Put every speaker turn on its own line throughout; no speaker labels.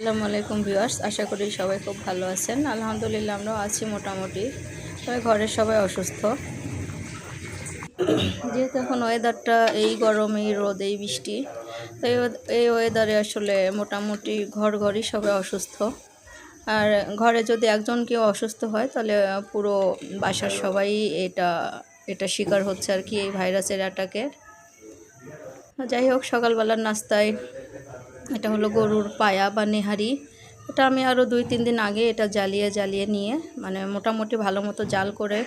আসসালামু আলাইকুম ভিউয়ার্স, আশা করি সবাই খুব ভালো আছেন। আলহামদুলিল্লাহ আমরাও আছি মোটামুটি। তবে ঘরের সবাই অসুস্থ, যেহেতু এখন ওয়েদারটা এই গরম, এই রোদ, এই বৃষ্টি, তো এই ওয়েদারে আসলে মোটামুটি ঘরই সবাই অসুস্থ। আর ঘরে যদি একজন কেউ অসুস্থ হয় তাহলে পুরো বাসার সবাই এটা শিকার হচ্ছে আর কি, এই ভাইরাসের অ্যাটাকে। যাই হোক, সকালবেলার নাস্তায় এটা হলো গরুর পায়া বা নেহারি। এটা আমি আরও 2-3 দিন আগে এটা জ্বালিয়ে নিয়ে, মানে মোটামুটি ভালো মতো জাল করে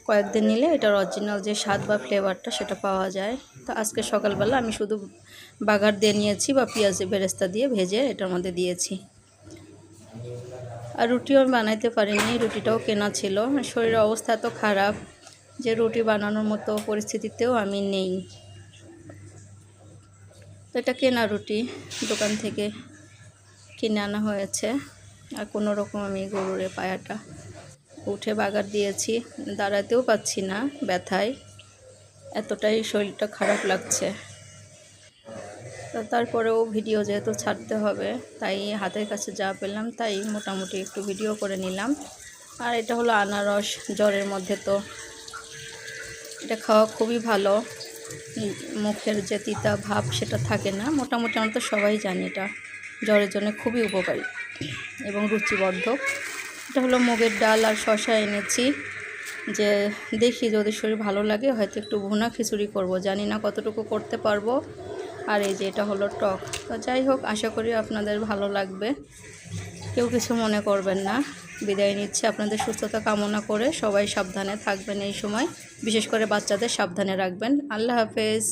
কয়েকদিন নিলে এটার অরিজিনাল যে স্বাদ বা ফ্লেভারটা সেটা পাওয়া যায়। তো আজকে সকালবেলা আমি শুধু বাগার দিয়ে নিয়েছি বা পেঁয়াজ বেরেস্তা দিয়ে ভেজে এটার মধ্যে দিয়েছি। আর রুটিও আমি বানাইতে পারিনি, রুটিটাও কেনা ছিল। শরীরের অবস্থা এত খারাপ যে রুটি বানানোর মতো পরিস্থিতিতেও আমি নেই। তো এটা কেনা রুটি, দোকান থেকে কিনে আনা হয়েছে। আর কোনো রকম আমি গরুর পায়াটা উঠে বাগার দিয়েছি, দাঁড়াতেও পাচ্ছি না ব্যথায়, এতটাই শরীরটা খারাপ লাগছে। তো তারপরেও ভিডিও যেহেতু ছাড়তে হবে, তাই হাতের কাছে যা পেলাম তাই মোটামুটি একটু ভিডিও করে নিলাম। আর এটা হলো আনারস, জ্বরের মধ্যে তো এটা খাওয়া খুবই ভালো, মুখের যে তিতা ভাব সেটা থাকে না। মোটামুটি আমরা তো সবাই জানি এটা জ্বরের জন্য খুবই উপকারী এবং রুচিবর্ধক। এটা হলো মুগের ডাল আর শসা এনেছি, যে দেখি যদি শরীর ভালো লাগে হয়তো একটু ভুনা খিচুড়ি করব, জানি না কতটুকু করতে পারবো। আর এই যে এটা হলো টক। তো যাই হোক, আশা করি আপনাদের ভালো লাগবে, কেউ কিছু মনে করবেন না। বিদায় নিচ্ছে, আপনাদের সুস্থতা কামনা করে। সবাই সাবধানে থাকবেন এই সময়, বিশেষ করে বাচ্চাদের সাবধানে রাখবেন। আল্লাহ হাফেজ।